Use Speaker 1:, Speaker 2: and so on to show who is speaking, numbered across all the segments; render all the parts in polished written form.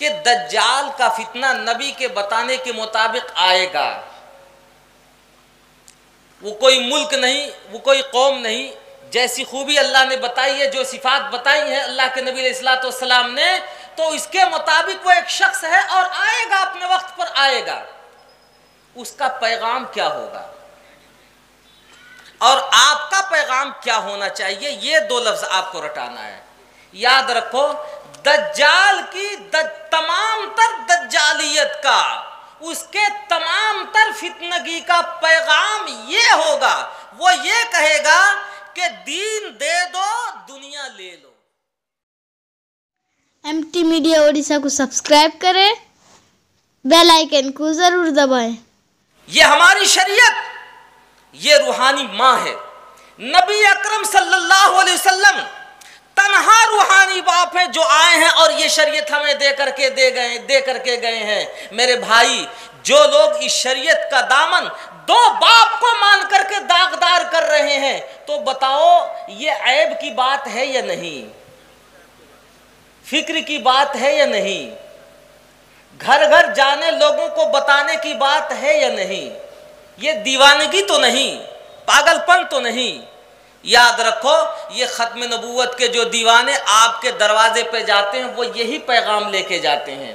Speaker 1: कि दज्जाल का फितना नबी के बताने के मुताबिक आएगा। वो कोई मुल्क नहीं, वो कोई कौम नहीं, जैसी खूबी अल्लाह ने बताई है, जो सिफात बताई है अल्लाह के नबी अलैहिस्सलातु वस्सलाम ने, तो इसके मुताबिक वो एक शख्स है और आएगा, अपने वक्त पर आएगा। उसका पैगाम क्या होगा और आपका पैगाम क्या होना चाहिए, ये दो लफ्ज आपको रटाना है। याद रखो, दज्जाल की तमाम तर दज्जालियत का, उसके तमाम तर फितनगी का पैगाम ये होगा, वो ये कहेगा कि दीन दे दो, दुनिया ले लो।
Speaker 2: MT मीडिया ओडिशा को सब्सक्राइब करें, बेल आइकन को जरूर दबाएं।
Speaker 1: ये हमारी शरीयत, ये रूहानी माँ है। नबी अकरम सल्लल्लाहु अलैहि वसल्लम तन्हा रूहानी बाप हैं जो आए हैं और ये शरीयत हमें दे करके गए हैं। मेरे भाई, जो लोग इस शरीयत का दामन दो बाप को मान करके दागदार कर रहे हैं, तो बताओ ये ऐब की बात है या नहीं, फिक्र की बात है या नहीं, घर घर जाने लोगों को बताने की बात है या नहीं, ये दीवानगी तो नहीं, पागलपन तो नहीं। याद रखो, ये खत्म नबूवत के जो दीवाने आपके दरवाजे पे जाते हैं, वो यही पैगाम लेके जाते हैं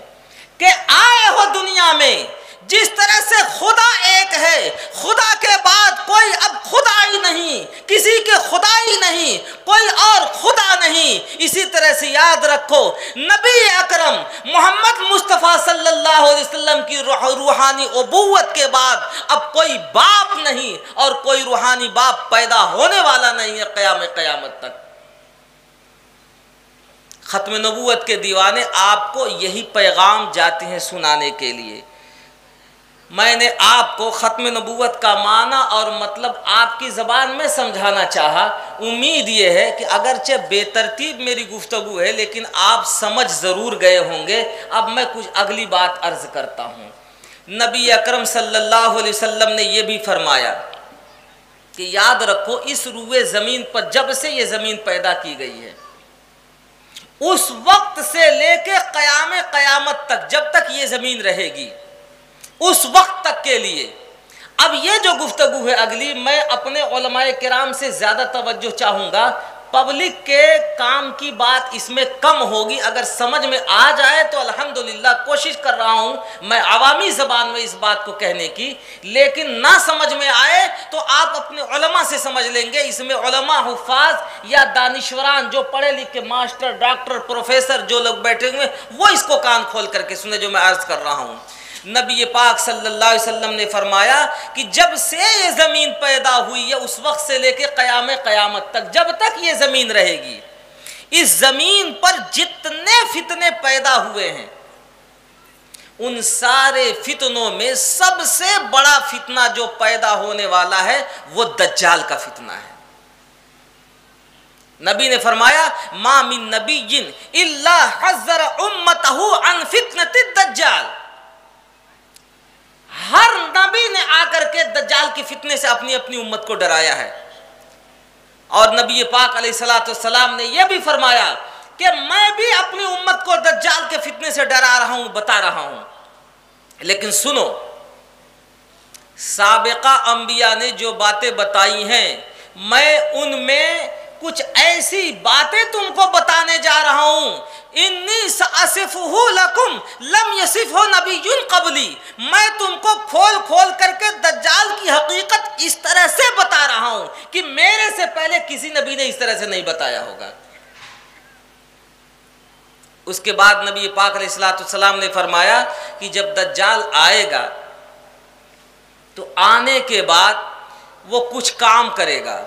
Speaker 1: कि आए हो दुनिया में, जिस तरह से खुदा एक है, खुदा के बाद कोई अब खुदा ही नहीं, किसी के खुदा ही नहीं, कोई और खुदा नहीं। इसी तरह से याद रखो, नबी अकरम मोहम्मद मुस्तफ़ा सल्लल्लाहु अलैहि वसल्लम की रूहानी उबुव्वत के बाद अब कोई बाप नहीं और कोई रूहानी बाप पैदा होने वाला नहीं है क़यामत तक। खत्म नबूवत के दीवाने आपको यही पैगाम जाते हैं सुनाने के लिए। मैंने आपको खत्म नबूवत का माना और मतलब आपकी ज़बान में समझाना चाहा। उम्मीद ये है कि अगरचे बेतरतीब मेरी गुफ्तगू है, लेकिन आप समझ ज़रूर गए होंगे। अब मैं कुछ अगली बात अर्ज़ करता हूँ। नबी अकरम सल्लल्लाहु अलैहि वसल्लम ने यह भी फरमाया कि याद रखो, इस रूए ज़मीन पर जब से ये ज़मीन पैदा की गई है, उस वक्त से लेके क़यामत तक, जब तक ये ज़मीन रहेगी, उस वक्त तक के लिए। अब ये जो गुफ्तगू है अगली, मैं अपने उलमाए किराम से ज़्यादा तवज्जो चाहूँगा। पब्लिक के काम की बात इसमें कम होगी। अगर समझ में आ जाए तो अल्हम्दुलिल्लाह, कोशिश कर रहा हूँ मैं अवामी ज़बान में इस बात को कहने की, लेकिन ना समझ में आए तो आप अपने उलमा से समझ लेंगे। इसमें उलमा, हुफ़ाज़ या दानिश्वरान, जो पढ़े लिखे मास्टर, डॉक्टर, प्रोफेसर जो लोग बैठे हुए, वो इसको कान खोल करके सुने जो मैं अर्ज़ कर रहा हूँ। नबी पाक सल्लल्लाहु अलैहि वसल्लम ने फरमाया कि जब से ये ज़मीन पैदा हुई है, उस वक्त से लेके क़यामत तक, जब तक ये ज़मीन रहेगी, इस ज़मीन पर जितने फितने पैदा हुए हैं, उन सारे फितनों में सबसे बड़ा फितना जो पैदा होने वाला है, वो दज्जाल का फितना है। नबी ने फरमाया, मा मिन नबिय्यिन इल्ला हज़्ज़र उम्मतहु अन फितनति दज्जाल। हर नबी ने आकर के दज्जाल की फितने से अपनी अपनी उम्मत को डराया है। और नबी पाक अलैहिस्सलातु वस्सलाम ने यह भी फरमाया कि मैं भी अपनी उम्मत को दज्जाल के फितने से डरा रहा हूं, बता रहा हूं। लेकिन सुनो, साबिका अंबिया ने जो बातें बताई हैं, मैं उनमें कुछ ऐसी बातें तुमको बताने जा रहा हूं। इन्नी सअसिफुहु लकुम लम यसिफहु नबिय्युन क़ब्ली। मैं तुमको खोल खोल करके दज्जाल की हकीकत इस तरह से बता रहा हूं कि मेरे से पहले किसी नबी ने इस तरह से नहीं बताया होगा। उसके बाद नबी पाक अलैहिस्सलातु वस्सलाम ने फरमाया कि जब दज्जाल आएगा तो आने के बाद वो कुछ काम करेगा।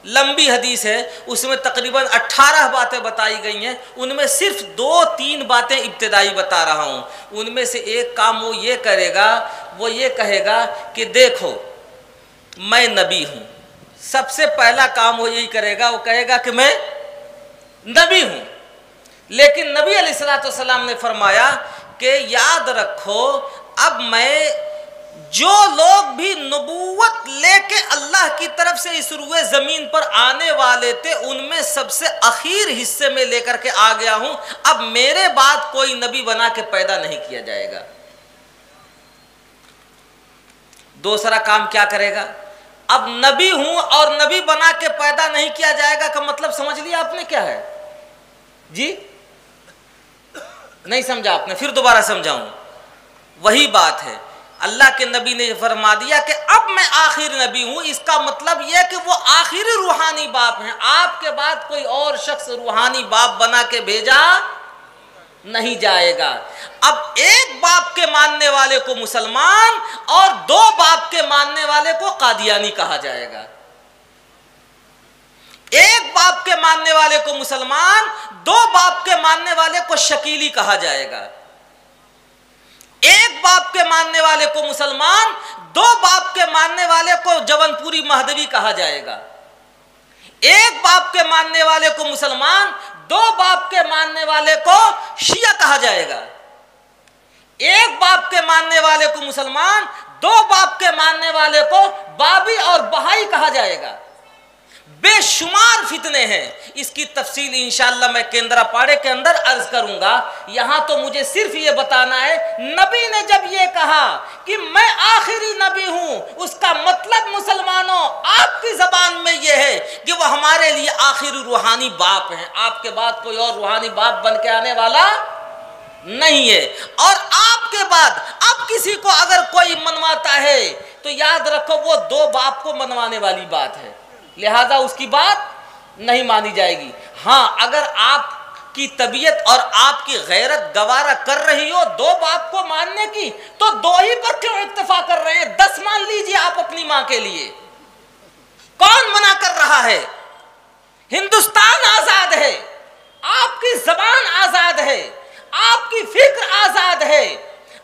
Speaker 1: लंबी हदीस है, उसमें तकरीबन 18 बातें बताई गई हैं। उनमें सिर्फ 2-3 बातें इब्तिदाई बता रहा हूँ। उनमें से एक काम वो ये करेगा, वो ये कहेगा कि देखो मैं नबी हूँ। सबसे पहला काम वो यही करेगा, वो कहेगा कि मैं नबी हूँ। लेकिन नबी अलैहिस्सलातु वस्सलाम ने फरमाया कि याद रखो, अब मैं जो लोग भी नबूवत लेके अल्लाह की तरफ से इस रुए जमीन पर आने वाले थे, उनमें सबसे आखिर हिस्से में लेकर के आ गया हूं। अब मेरे बाद कोई नबी बना के पैदा नहीं किया जाएगा। दूसरा काम क्या करेगा? अब नबी हूं और नबी बना के पैदा नहीं किया जाएगा का मतलब समझ लिया आपने क्या है जी? नहीं समझा आपने? फिर दोबारा समझाऊं। वही बात है, अल्लाह के नबी ने फरमा दिया कि अब मैं आखिर नबी हूं। इसका मतलब यह कि वो आखिरी रूहानी बाप हैं। आपके बाद कोई और शख्स रूहानी बाप बना के भेजा नहीं जाएगा। अब एक बाप के मानने वाले को मुसलमान और दो बाप के मानने वाले को कादियानी कहा जाएगा। एक बाप के मानने वाले को मुसलमान, दो बाप के मानने वाले को शकीली कहा जाएगा। एक बाप के मानने वाले को मुसलमान, दो बाप के मानने वाले को जवनपुरी महदवी कहा जाएगा। एक बाप के मानने वाले को मुसलमान, दो बाप के मानने वाले को शिया कहा जाएगा। एक बाप के मानने वाले को मुसलमान, दो बाप के मानने वाले को बाबी और बहाई कहा जाएगा। बेशुमार फितने हैं। इसकी तफसील इंशाअल्लाह मैं केंद्रापाड़े के अंदर अर्ज करूंगा। यहां तो मुझे सिर्फ ये बताना है, नबी ने जब ये कहा कि मैं आखिरी नबी हूं, उसका मतलब मुसलमानों आपकी जबान में ये है कि वह हमारे लिए आखिरी रूहानी बाप हैं। आपके बाद कोई और रूहानी बाप बन के आने वाला नहीं है। और आपके बाद अब किसी को अगर कोई मनवाता है तो याद रखो वो दो बाप को मनवाने वाली बात है, लिहाजा उसकी बात नहीं मानी जाएगी। हाँ, अगर आपकी तबीयत और आपकी गैरत गवारा कर रही हो दो बाप को मानने की, तो दो ही पर क्यों इत्तेफा कर रहे हैं? 10 मान लीजिए आप अपनी मां के लिए। कौन मना कर रहा है? हिंदुस्तान आजाद है, आपकी जबान आजाद है, आपकी फिक्र आजाद है,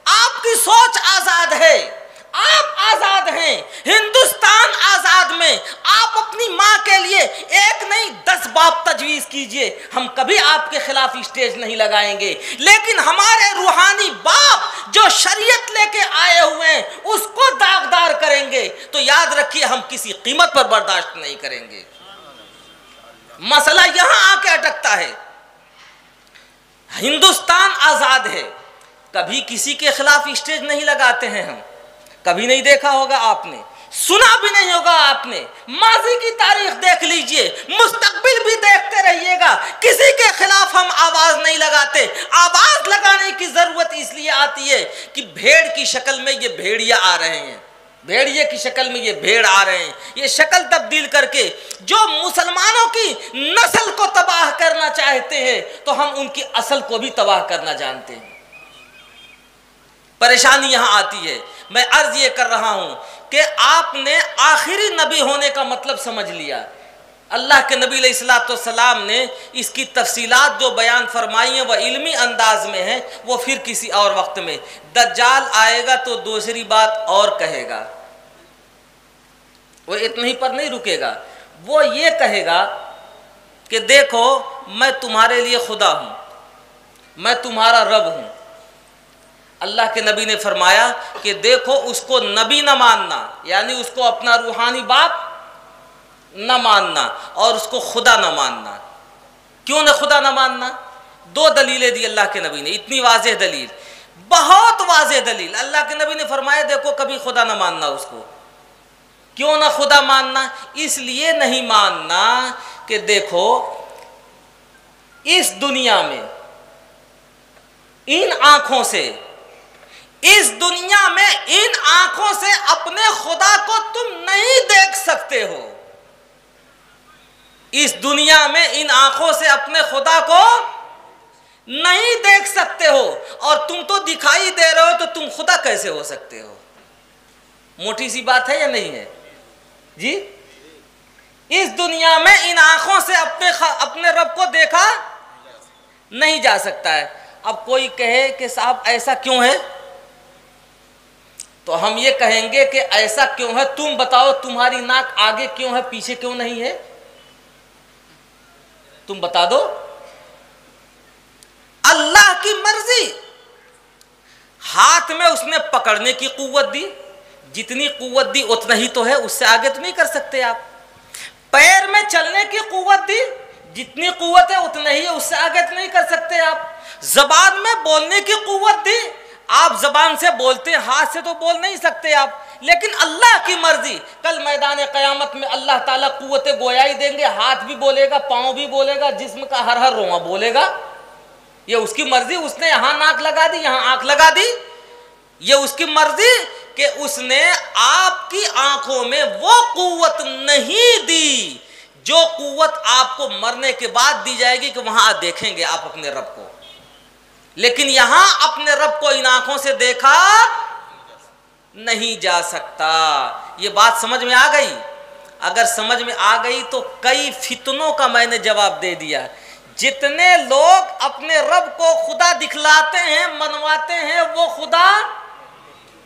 Speaker 1: आपकी सोच आजाद है, आप आजाद हैं। हिंदुस्तान आजाद में आप अपनी मां के लिए एक नहीं 10 बाप तजवीज कीजिए, हम कभी आपके खिलाफ स्टेज नहीं लगाएंगे। लेकिन हमारे रूहानी बाप जो शरीयत लेके आए हुए हैं उसको दागदार करेंगे तो याद रखिए हम किसी कीमत पर बर्दाश्त नहीं करेंगे। मसला यहां आके अटकता है। हिंदुस्तान आजाद है, कभी किसी के खिलाफ स्टेज नहीं लगाते हैं हम, कभी नहीं देखा होगा आपने, सुना भी नहीं होगा आपने। माजी की तारीख देख लीजिए, मुस्तकबिल भी देखते रहिएगा, किसी के खिलाफ हम आवाज नहीं लगाते। आवाज लगाने की जरूरत इसलिए आती है कि भेड़ की शक्ल में ये भेड़िया आ रहे हैं, भेड़िए की शक्ल में ये भेड़ आ रहे हैं। ये शक्ल तब्दील करके जो मुसलमानों की नस्ल को तबाह करना चाहते हैं तो हम उनकी असल को भी तबाह करना जानते हैं। परेशानी यहां आती है। मैं अर्ज ये कर रहा हूं कि आपने आखिरी नबी होने का मतलब समझ लिया। अल्लाह के नबी अलैहिस्सलाम ने इसकी तफसीलात जो बयान फरमाई हैं वह इल्मी अंदाज में है, वो फिर किसी और वक्त में। दज्जाल आएगा तो दूसरी बात और कहेगा, वो इतने पर नहीं रुकेगा। वो ये कहेगा कि देखो मैं तुम्हारे लिए खुदा हूं, मैं तुम्हारा रब हूं। अल्लाह के नबी ने फरमाया कि देखो उसको नबी न मानना, यानी उसको अपना रूहानी बाप न मानना और उसको खुदा न मानना। क्यों न खुदा न मानना? 2 दलीलें दी अल्लाह के नबी ने, इतनी वाज़ेह दलील, बहुत वाज़ेह दलील। अल्लाह के नबी ने फरमाया देखो कभी खुदा न मानना उसको। क्यों ना खुदा मानना? इसलिए नहीं मानना कि देखो इस दुनिया में इन आंखों से, इस दुनिया में इन आंखों से अपने खुदा को तुम नहीं देख सकते हो। इस दुनिया में इन आंखों से अपने खुदा को नहीं देख सकते हो, और तुम तो दिखाई दे रहे हो तो तुम खुदा कैसे हो सकते हो? मोटी सी बात है या नहीं है जी? इस दुनिया में इन आंखों से अपने रब को देखा नहीं जा सकता है। अब कोई कहे कि साहब ऐसा क्यों है, तो हम ये कहेंगे कि ऐसा क्यों है, तुम बताओ तुम्हारी नाक आगे क्यों है पीछे क्यों नहीं है? तुम बता दो। अल्लाह की मर्जी, हाथ में उसने पकड़ने की कुव्वत दी, जितनी कुव्वत दी उतना ही तो है, उससे आगे तो नहीं कर सकते आप। पैर में चलने की कुव्वत दी, जितनी कुव्वत है उतना ही है, उससे आगे तो नहीं कर सकते आप। जबान में बोलने की कुव्वत दी, आप जबान से बोलते हैं, हाथ से तो बोल नहीं सकते आप। लेकिन अल्लाह की मर्जी, कल मैदान क़यामत में अल्लाह ताला कुव्वत गोयाई देंगे, हाथ भी बोलेगा, पाँव भी बोलेगा, जिस्म का हर हर रोआ बोलेगा। ये उसकी मर्जी, उसने यहाँ नाक लगा दी, यहाँ आंख लगा दी, ये उसकी मर्जी कि उसने आपकी आंखों में वो कुव्वत नहीं दी जो कुव्वत आपको मरने के बाद दी जाएगी कि वहां देखेंगे आप अपने रब को। लेकिन यहां अपने रब को इन आंखों से देखा नहीं जा सकता। ये बात समझ में आ गई? अगर समझ में आ गई तो कई फितनों का मैंने जवाब दे दिया। जितने लोग अपने रब को खुदा दिखलाते हैं, मनवाते हैं, वो खुदा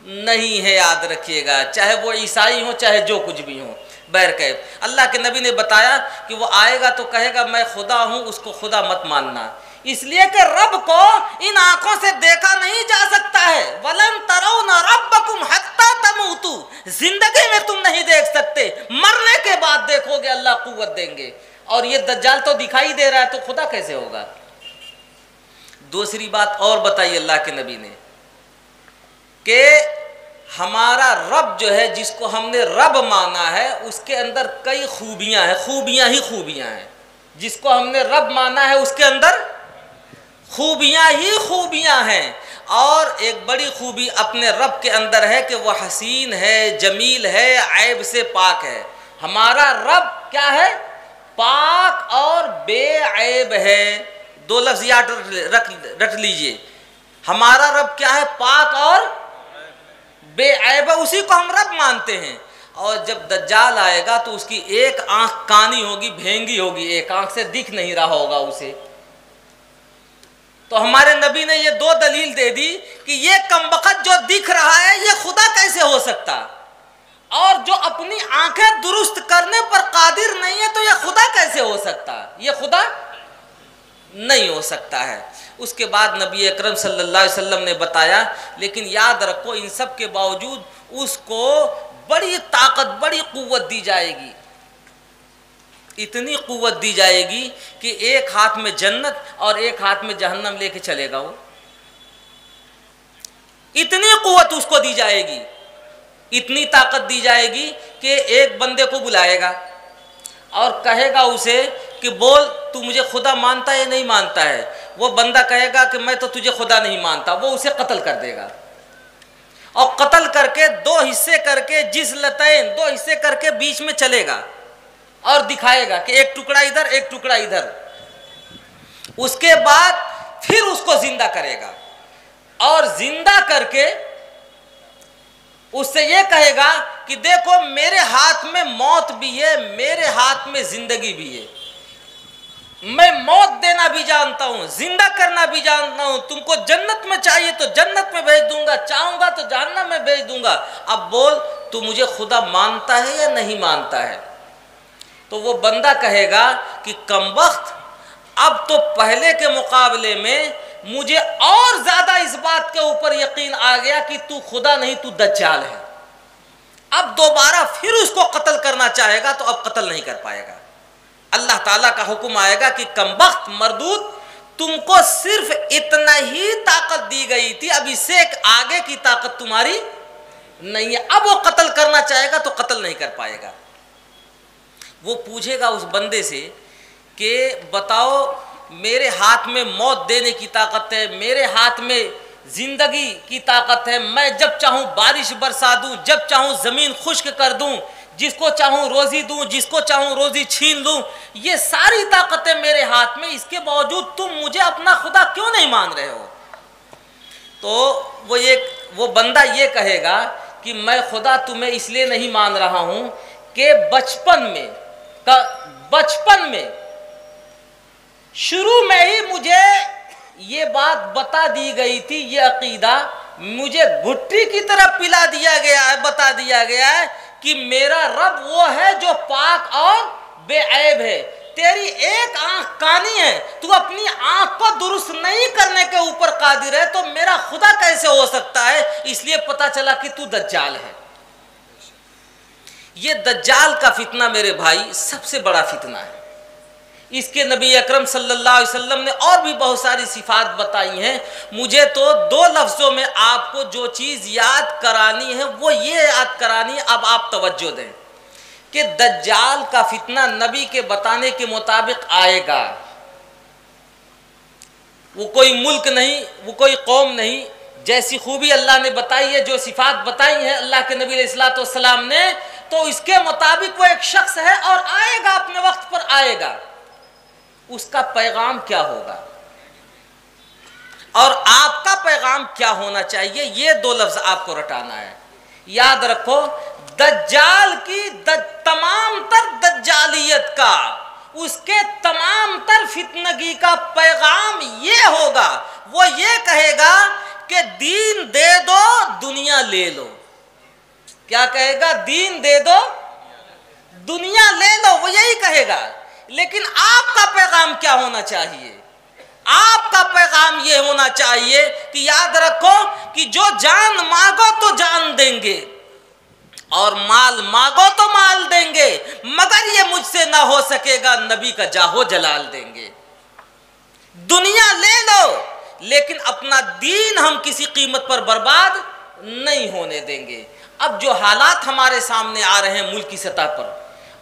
Speaker 1: नहीं है, याद रखिएगा, चाहे वो ईसाई हो चाहे जो कुछ भी हो। बैरकैफ अल्लाह के नबी ने बताया कि वो आएगा तो कहेगा मैं खुदा हूं, उसको खुदा मत मानना, इसलिए कि रब को इन आंखों से देखा नहीं जा सकता है। वलन तरौना रब्बकुम हत्ता तमूतू, जिंदगी में तुम नहीं देख सकते, मरने के बाद देखोगे, अल्लाह कुव्वत देंगे। और ये दज्जाल तो दिखाई दे रहा है, तो खुदा कैसे होगा? दूसरी बात और बताई अल्लाह के नबी ने कि हमारा रब जो है, जिसको हमने रब माना है, उसके अंदर कई खूबियां हैं, खूबियां ही खूबियां हैं। जिसको हमने रब माना है उसके अंदर खूबियां ही खूबियां हैं। और एक बड़ी खूबी अपने रब के अंदर है कि वह हसीन है, जमील है, ऐब से पाक है। हमारा रब क्या है? पाक और बेऐब है। दो लफ्ज़ याद रख लीजिए, हमारा रब क्या है? पाक और बेऐब, उसी को हम रब मानते हैं। और जब दज्जाल आएगा तो उसकी एक आंख कानी होगी, भेंगी होगी, एक आंख से दिख नहीं रहा होगा उसे। तो हमारे नबी ने ये दो दलील दे दी कि ये कमबख्त जो दिख रहा है ये खुदा कैसे हो सकता, और जो अपनी आंखें दुरुस्त करने पर कादिर नहीं है तो ये खुदा कैसे हो सकता? ये खुदा नहीं हो सकता है। उसके बाद नबी अकरम सल्लल्लाहु अलैहि वसल्लम ने बताया, लेकिन याद रखो इन सब के बावजूद उसको बड़ी ताकत, बड़ी कुव्वत दी जाएगी। इतनी कुव्वत दी जाएगी कि एक हाथ में जन्नत और एक हाथ में जहन्नम लेके चलेगा वो। इतनी कुव्वत उसको दी जाएगी, इतनी ताकत दी जाएगी कि एक बंदे को बुलाएगा और कहेगा उसे कि बोल तू मुझे खुदा मानता है या नहीं मानता है। वो बंदा कहेगा कि मैं तो तुझे खुदा नहीं मानता। वो उसे कत्ल कर देगा और कत्ल करके दो हिस्से करके, जिस्लतैन, दो हिस्से करके बीच में चलेगा और दिखाएगा कि एक टुकड़ा इधर एक टुकड़ा इधर। उसके बाद फिर उसको जिंदा करेगा और जिंदा करके उससे ये कहेगा कि देखो मेरे हाथ में मौत भी है, मेरे हाथ में जिंदगी भी है, मैं मौत देना भी जानता हूं, जिंदा करना भी जानता हूं। तुमको जन्नत में चाहिए तो जन्नत में भेज दूंगा, चाहूंगा तो जहन्नम में भेज दूंगा। अब बोल तू मुझे खुदा मानता है या नहीं मानता है? तो वो बंदा कहेगा कि कमबख्त, अब तो पहले के मुकाबले में मुझे और ज्यादा इस बात के ऊपर यकीन आ गया कि तू खुदा नहीं, तू दज्जाल है। अब दोबारा फिर उसको कत्ल करना चाहेगा तो अब कत्ल नहीं कर पाएगा। अल्लाह ताला का हुक्म आएगा कि कमबख्त मरदूद, तुमको सिर्फ इतना ही ताकत दी गई थी, अब इससे एक आगे की ताकत तुम्हारी नहीं है। अब वो कत्ल करना चाहेगा तो कत्ल नहीं कर पाएगा। वो पूछेगा उस बंदे से कि बताओ मेरे हाथ में मौत देने की ताकत है, मेरे हाथ में जिंदगी की ताकत है, मैं जब चाहूँ बारिश बरसा दूँ, जब चाहूँ ज़मीन खुश्क कर दूँ, जिसको चाहूँ रोज़ी दूँ, जिसको चाहूँ रोज़ी छीन लूँ, ये सारी ताकतें मेरे हाथ में, इसके बावजूद तुम मुझे अपना खुदा क्यों नहीं मान रहे हो? तो वो बंदा ये कहेगा कि मैं खुदा तुम्हें इसलिए नहीं मान रहा हूँ कि बचपन में शुरू में ही मुझे ये बात बता दी गई थी, ये अकीदा मुझे घुट्टी की तरह पिला दिया गया है, बता दिया गया है कि मेरा रब वो है जो पाक और बेऐब है। तेरी एक आंख कानी है, तू अपनी आंख को दुरुस्त नहीं करने के ऊपर कादिर है, तो मेरा खुदा कैसे हो सकता है? इसलिए पता चला कि तू दज्जाल है। ये दज्जाल का फितना मेरे भाई सबसे बड़ा फितना है। इसके नबी अकरम सल्लल्लाहु अलैहि वसल्लम ने और भी बहुत सारी सिफात बताई हैं। मुझे तो दो लफ्ज़ों में आपको जो चीज़ याद करानी है वो ये याद करानी है, अब आप तवज्जो दें कि दज्जाल का फितना नबी के बताने के मुताबिक आएगा। वो कोई मुल्क नहीं, वो कोई कौम नहीं, जैसी खूबी अल्लाह ने बताई है, जो सिफात बताई है अल्लाह के नबी अलैहिस्सलातु वस्सलाम ने, तो इसके मुताबिक वो एक शख्स है और आएगा, अपने वक्त पर आएगा। उसका पैगाम क्या होगा और आपका पैगाम क्या होना चाहिए, ये दो लफ्ज आपको रटाना है। याद रखो, दज्जाल की तमाम तर दज्जालियत का, उसके तमाम तर फितनगी का पैगाम ये होगा, वो ये कहेगा कि दीन दे दो दुनिया ले लो। क्या कहेगा? दीन दे दो दुनिया ले लो, वो यही कहेगा। लेकिन आपका पैगाम क्या होना चाहिए? आपका पैगाम ये होना चाहिए कि याद रखो कि जो जान मांगो तो जान देंगे और माल मांगो तो माल देंगे, मगर ये मुझसे ना हो सकेगा, नबी का जाहो जलाल देंगे। दुनिया ले लो लेकिन अपना दीन हम किसी कीमत पर बर्बाद नहीं होने देंगे। अब जो हालात हमारे सामने आ रहे हैं मुल्की सतह पर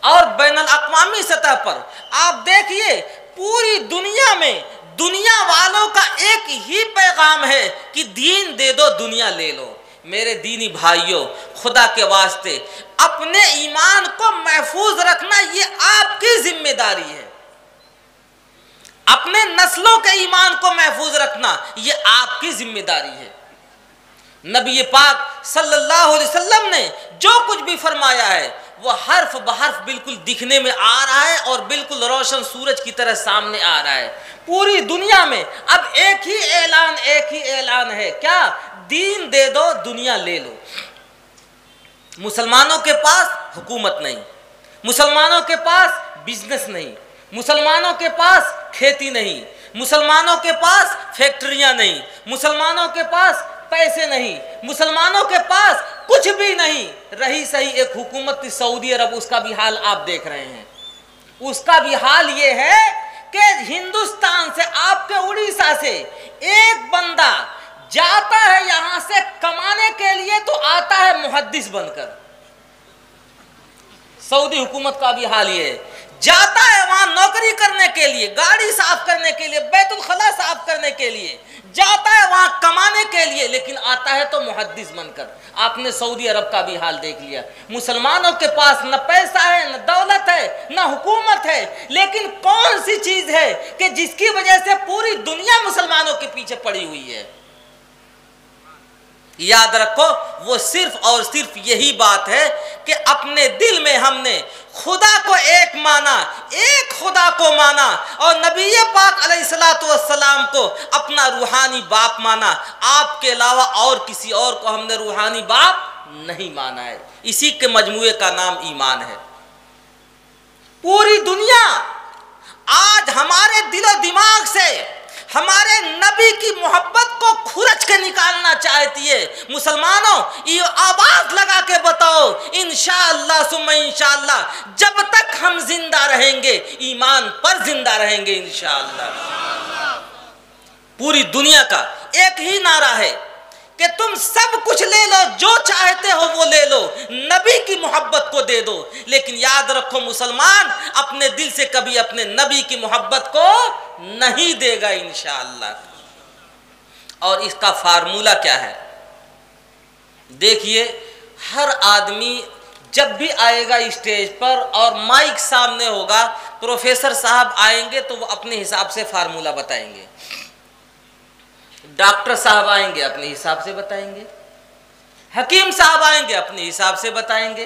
Speaker 1: और बैनुल अक़वामी सतह पर, आप देखिए पूरी दुनिया में दुनिया वालों का एक ही पैगाम है कि दीन दे दो दुनिया ले लो। मेरे दीनी भाइयों, खुदा के वास्ते अपने ईमान को महफूज रखना ये आपकी जिम्मेदारी है। अपने नस्लों के ईमान को महफूज रखना ये आपकी जिम्मेदारी है। नबी पाक सल्लल्लाहु अलैहि वसल्लम ने जो कुछ भी फरमाया है वो हर्फ बहर्फ बिल्कुल दिखने में आ रहा है और बिल्कुल रोशन सूरज की तरह सामने आ रहा है। पूरी दुनिया में अब एक ही ऐलान है, क्या? दीन दे दो दुनिया ले लो। मुसलमानों के पास हुकूमत नहीं, मुसलमानों के पास बिजनेस नहीं, मुसलमानों के पास खेती नहीं, मुसलमानों के पास फैक्ट्रियां नहीं, मुसलमानों के पास पैसे नहीं, मुसलमानों के पास कुछ भी नहीं। रही सही एक हुकूमत थी सऊदी अरब, उसका भी हाल आप देख रहे हैं। उसका भी हाल ये है कि हिंदुस्तान से, आपके उड़ीसा से एक बंदा जाता है यहां से कमाने के लिए तो आता है मुहद्दिस बनकर। सऊदी हुकूमत का भी हाल ये है, जाता है वहां नौकरी करने के लिए, गाड़ी साफ करने के लिए, बैतुल खला साफ करने के लिए, जाता है वहां कमाने के लिए, लेकिन आता है तो मुहद्दिस बनकर। आपने सऊदी अरब का भी हाल देख लिया। मुसलमानों के पास न पैसा है, न दौलत है, न हुकूमत है, लेकिन कौन सी चीज है कि जिसकी वजह से पूरी दुनिया मुसलमानों के पीछे पड़ी हुई है? याद रखो, वो सिर्फ और सिर्फ यही बात है कि अपने दिल में हमने खुदा को एक माना, एक खुदा को माना और नबी पाक अलैहिस्सलातु वस्सलाम को अपना रूहानी बाप माना। आपके अलावा और किसी और को हमने रूहानी बाप नहीं माना है। इसी के मजमूए का नाम ईमान है। पूरी दुनिया आज हमारे दिलो दिमाग से हमारे नबी की मोहब्बत को खुरच के निकालना चाहती है। मुसलमानों, ये आवाज लगा के बताओ, इंशाअल्लाह सुम्मा इंशाअल्लाह, जब तक हम जिंदा रहेंगे ईमान पर जिंदा रहेंगे इंशाअल्लाह। पूरी दुनिया का एक ही नारा है कि तुम सब कुछ ले लो, जो चाहते हो वो ले लो, नबी की मोहब्बत को दे दो। लेकिन याद रखो, मुसलमान अपने दिल से कभी अपने नबी की मोहब्बत को नहीं देगा इंशाअल्लाह। और इसका फार्मूला क्या है? देखिए, हर आदमी जब भी आएगा स्टेज पर और माइक सामने होगा, प्रोफेसर साहब आएंगे तो वो अपने हिसाब से फार्मूला बताएंगे, डॉक्टर साहब आएंगे अपने हिसाब से बताएंगे, हकीम साहब आएंगे अपने हिसाब से बताएंगे,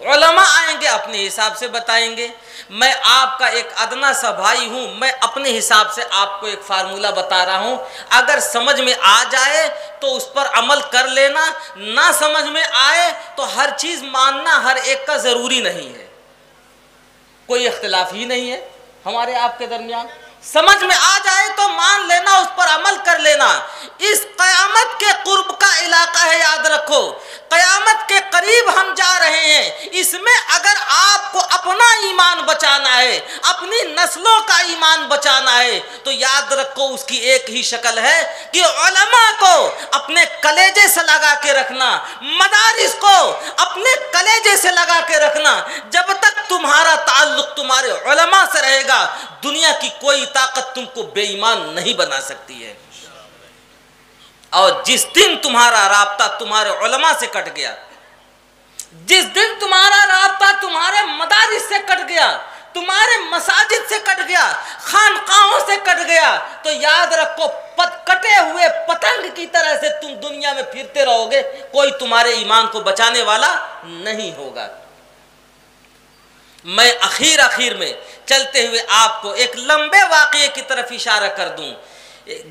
Speaker 1: उलमा आएंगे अपने हिसाब से बताएंगे। मैं आपका एक अदना सा भाई हूं, मैं अपने हिसाब से आपको एक फार्मूला बता रहा हूं। अगर समझ में आ जाए तो उस पर अमल कर लेना, ना समझ में आए तो हर चीज मानना हर एक का जरूरी नहीं है। कोई इख्तिलाफ ही नहीं है हमारे आपके दरमियान। समझ में आ जाए तो मान लेना, उस पर अमल कर लेना। इस क़यामत के कुर्ब का इलाका है, याद रखो, क़यामत के करीब हम जा रहे रहे हैं, इसमें अगर आपको अपना ईमान बचाना है, अपनी नस्लों का ईमान बचाना है, तो याद रखो उसकी एक ही शक्ल है कि उलमा को अपने कलेजे से लगा के रखना, मदारिस को अपने कलेजे से लगा के रखना। जब तक तुम्हारा ताल्लुक तुम्हारे उलमा से रहेगा, दुनिया की कोई ताकत तुमको बेईमान नहीं बना सकती है। और जिस दिन तुम्हारा राब्ता तुम्हारे उलमा से कट गया, जिस दिन तुम्हारा राब्ता तुम्हारे मदारिस से कट गया, तुम्हारे मसाजिद से कट गया, खानकाहों से कट गया, तो याद रखो कटे हुए पतंग की तरह से तुम दुनिया में फिरते रहोगे, कोई तुम्हारे ईमान को बचाने वाला नहीं होगा। मैं आखिर में चलते हुए आपको एक लंबे वाक़ये की तरफ इशारा कर दूं।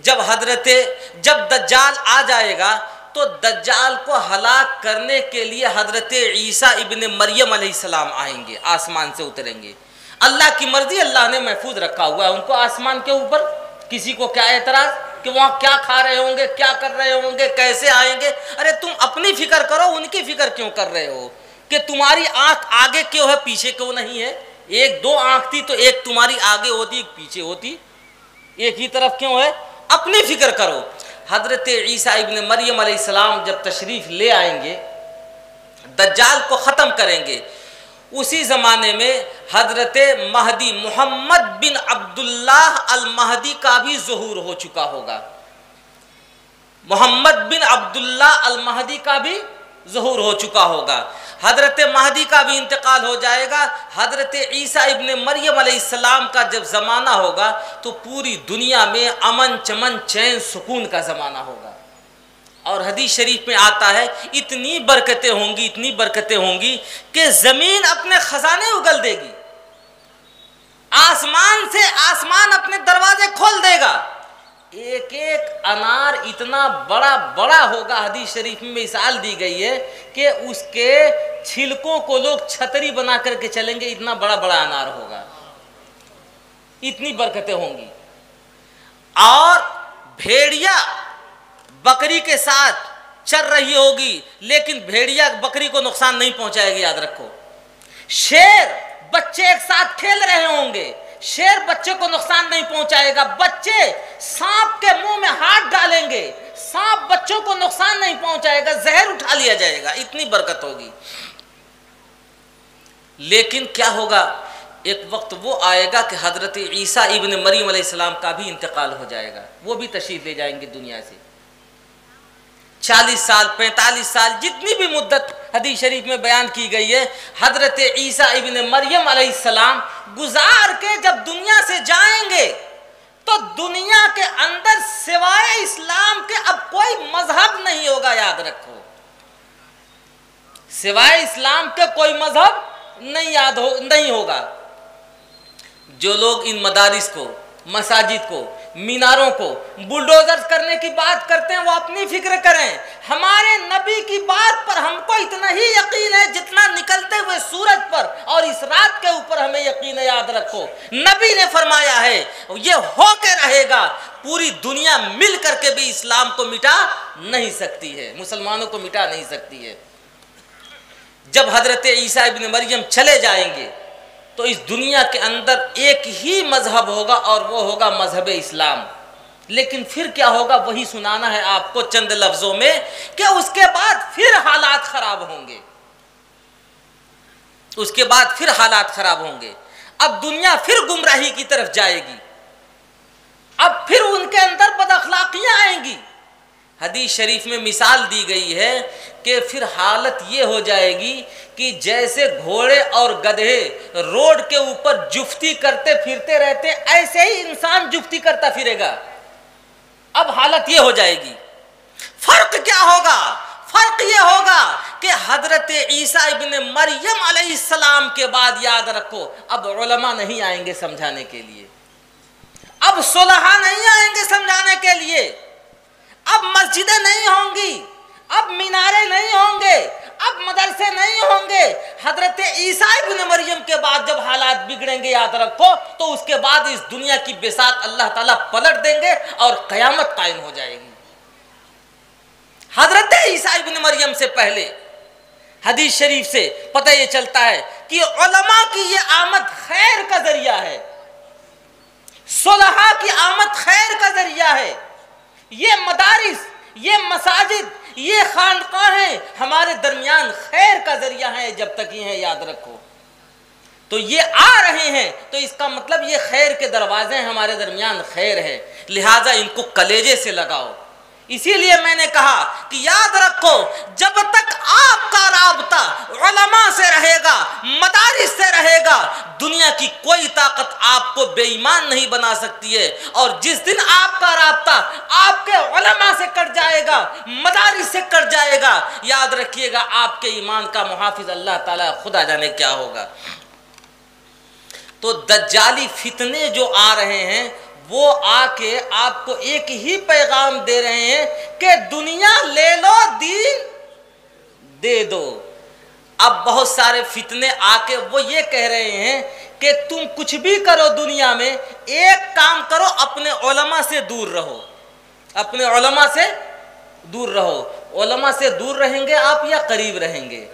Speaker 1: जब दज्जाल आ जाएगा तो दज्जाल को हलाक करने के लिए हजरत ईसा इब्ने मरियम अलैहिस्सलाम आएंगे, आसमान से उतरेंगे। अल्लाह की मर्जी, अल्लाह ने महफूज रखा हुआ है उनको आसमान के ऊपर। किसी को क्या एतराज कि वहाँ क्या खा रहे होंगे, क्या कर रहे होंगे, कैसे आएंगे? अरे तुम अपनी फिक्र करो, उनकी फिक्र क्यों कर रहे हो कि तुम्हारी आंख आगे क्यों है, पीछे क्यों नहीं है? एक दो आंख थी तो एक तुम्हारी आगे होती, एक पीछे होती, एक ही तरफ क्यों है? अपनी फिक्र करो। हजरत ईसा इब्ने मरियम अलैहिस्सलाम जब तशरीफ ले आएंगे, दज्जाल को ख़त्म करेंगे, उसी ज़माने में हजरत महदी मोहम्मद बिन अब्दुल्लाह अल महदी का भी ज़ुहूर हो चुका होगा। मोहम्मद बिन अब्दुल्लाह अल महदी का भी ज़ुहूर हो चुका होगा। हजरत महदी का भी इंतकाल हो जाएगा। हजरत ईसा इब्ने मरियम अलैहिस्सलाम का जब ज़माना होगा तो पूरी दुनिया में अमन चमन चैन सुकून का ज़माना होगा। और हदीस शरीफ में आता है इतनी बरकतें होंगी, इतनी बरकतें होंगी कि ज़मीन अपने ख़जाने उगल देगी, आसमान से आसमान अपने दरवाजे खोल देगा, एक एक अनार इतना बड़ा बड़ा होगा। हदीस शरीफ में मिसाल दी गई है कि उसके छिलकों को लोग छतरी बना करके चलेंगे, इतना बड़ा बड़ा अनार होगा, इतनी बरकतें होंगी। और भेड़िया बकरी के साथ चल रही होगी, लेकिन भेड़िया बकरी को नुकसान नहीं पहुंचाएगी, याद रखो। शेर बच्चे एक साथ खेल रहे होंगे, शेर बच्चे को नुकसान नहीं पहुंचाएगा। बच्चे सांप के मुंह में हाथ डालेंगे, सांप बच्चों को नुकसान नहीं पहुंचाएगा, जहर उठा लिया जाएगा, इतनी बरकत होगी। लेकिन क्या होगा, एक वक्त वो आएगा कि हजरत ईसा इब्ने मरियम अलैहिस्सलाम का भी इंतकाल हो जाएगा, वो भी तशरीफ ले जाएंगे दुनिया से। 40 साल 45 साल जितनी भी मुद्दत हदीस शरीफ में बयान की गई है, हजरत ईसा इब्ने मरियम अलैहिस्सलाम गुजार के जब दुनिया से जाएंगे तो दुनिया के अंदर सिवाय इस्लाम के अब कोई मजहब नहीं होगा, याद रखो। सिवाय इस्लाम के कोई मजहब नहीं होगा। जो लोग इन मदारिस को, मसाजिद को, मीनारों को बुलडोजर करने की बात करते हैं, वो अपनी फिक्र करें। हमारे नबी की बात पर हमको इतना ही यकीन है जितना निकलते हुए सूरज पर और इस रात के ऊपर हमें यकीन है, याद रखो। नबी ने फरमाया है ये हो के रहेगा, पूरी दुनिया मिल करके भी इस्लाम को मिटा नहीं सकती है, मुसलमानों को मिटा नहीं सकती है। जब हजरत ईसा इब्ने मरियम चले जाएंगे तो इस दुनिया के अंदर एक ही मजहब होगा और वो होगा मजहब इस्लाम। लेकिन फिर क्या होगा, वही सुनाना है आपको चंद लफ्जों में कि उसके बाद फिर हालात खराब होंगे, उसके बाद फिर हालात खराब होंगे। अब दुनिया फिर गुमराही की तरफ जाएगी, अब फिर उनके अंदर बदअखलाकियां आएंगी। हदीस शरीफ में मिसाल दी गई है कि फिर हालत ये हो जाएगी कि जैसे घोड़े और गधे रोड के ऊपर जुफ्ती करते फिरते रहते, ऐसे ही इंसान जुफ्ती करता फिरेगा। अब हालत ये हो जाएगी। फर्क क्या होगा? फर्क ये होगा कि हजरत ईसा इब्ने मरियम अलैहिस्सलाम के बाद, याद रखो, अब उलमा नहीं आएंगे समझाने के लिए, अब सुलहा नहीं आएंगे समझाने के लिए, अब मस्जिदें नहीं होंगी, अब मीनारे नहीं होंगे, अब मदरसे नहीं होंगे। हजरत ईसा इब्ने मरियम के बाद जब हालात बिगड़ेंगे, याद रखो, तो उसके बाद इस दुनिया की बिसात अल्लाह ताला पलट देंगे और कयामत कायम हो जाएगी। हजरत ईसा इब्ने मरियम से पहले हदीस शरीफ से पता ये चलता है कि उलमा की ये आमद खैर का जरिया है, सुलहा की आमद खैर का जरिया है। ये मदारिस, ये मसाजिद, ये खानकाहें हमारे दरमियान खैर का जरिया है जब तक ये हैं, याद रखो। तो ये आ रहे हैं तो इसका मतलब ये खैर के दरवाजे हमारे दरमियान खैर है, लिहाजा इनको कलेजे से लगाओ। इसीलिए मैंने कहा कि याद रखो, जब तक आपका राबता उलमा से रहेगा, मदारिस से रहेगा, दुनिया की कोई ताकत आपको बेईमान नहीं बना सकती है। और जिस दिन आपका राबता आपके उलमा से कट जाएगा, मदारिस से कट जाएगा, याद रखिएगा आपके ईमान का मुहाफिज अल्लाह ताला खुदा जाने क्या होगा। तो दज्जाली फितने जो आ रहे हैं वो आके आपको एक ही पैगाम दे रहे हैं कि दुनिया ले लो, दीन दे दो। अब बहुत सारे फितने आके वो ये कह रहे हैं कि तुम कुछ भी करो दुनिया में, एक काम करो, अपने उलमा से दूर रहो, अपने उलमा से दूर रहो। उलमा से दूर रहेंगे आप या करीब रहेंगे?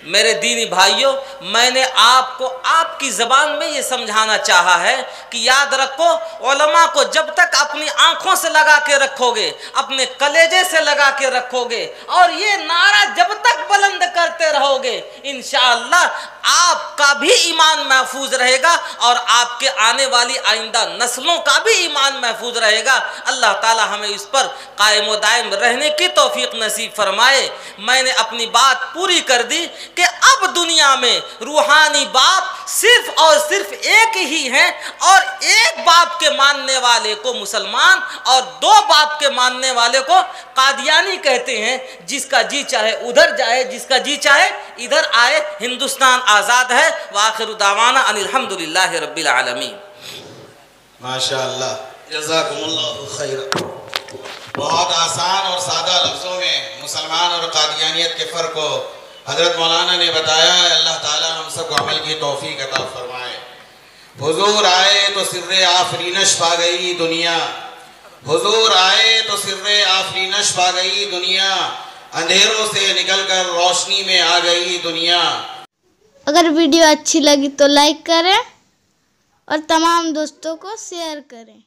Speaker 1: मेरे दीनी भाइयों, मैंने आपको आपकी ज़बान में ये समझाना चाहा है कि याद रखो, उलमा को जब तक अपनी आंखों से लगा के रखोगे, अपने कलेजे से लगा के रखोगे और ये नारा जब तक बुलंद करते रहोगे, इंशाअल्लाह आपका भी ईमान महफूज रहेगा और आपके आने वाली आइंदा नस्लों का भी ईमान महफूज रहेगा। अल्लाह ताला हमें इस पर कायम व दायम रहने की तौफीक नसीब फरमाए। मैंने अपनी बात पूरी कर दी कि अब दुनिया में रूहानी बाप सिर्फ और सिर्फ एक ही हैं और एक बाप के मानने वाले को मुसलमान और दो बाप के मानने वाले को कादियानी कहते हैं। जिसका जी चाहे उधर जाए, जिसका जी चाहे इधर आए। हिंदुस्तान आज़ाद है। वाखिरु दावाना अनिल हम्दुलिल्लाहि रब्बिल आलमीन।
Speaker 3: माशाअल्लाह, जज़ाकुमुल्लाहु खैर। बहुत आसान और सादा लफ्ज़ों में मुसलमान और कादियानियत के फ़र्क को हज़रत मौलाना ने बताया है। अल्लाह ताला हम सबको अमल की तौफीक अता फरमाए। हुजूर आए तो सिर्रे आफरीनश पा गई दुनिया, हुजूर आए तो सिर्रे आफरीनश पा गई दुनिया, अंधेरों से निकलकर रोशनी में आ गई दुनिया।
Speaker 2: अगर वीडियो अच्छी लगी तो लाइक करें और तमाम दोस्तों को शेयर करें।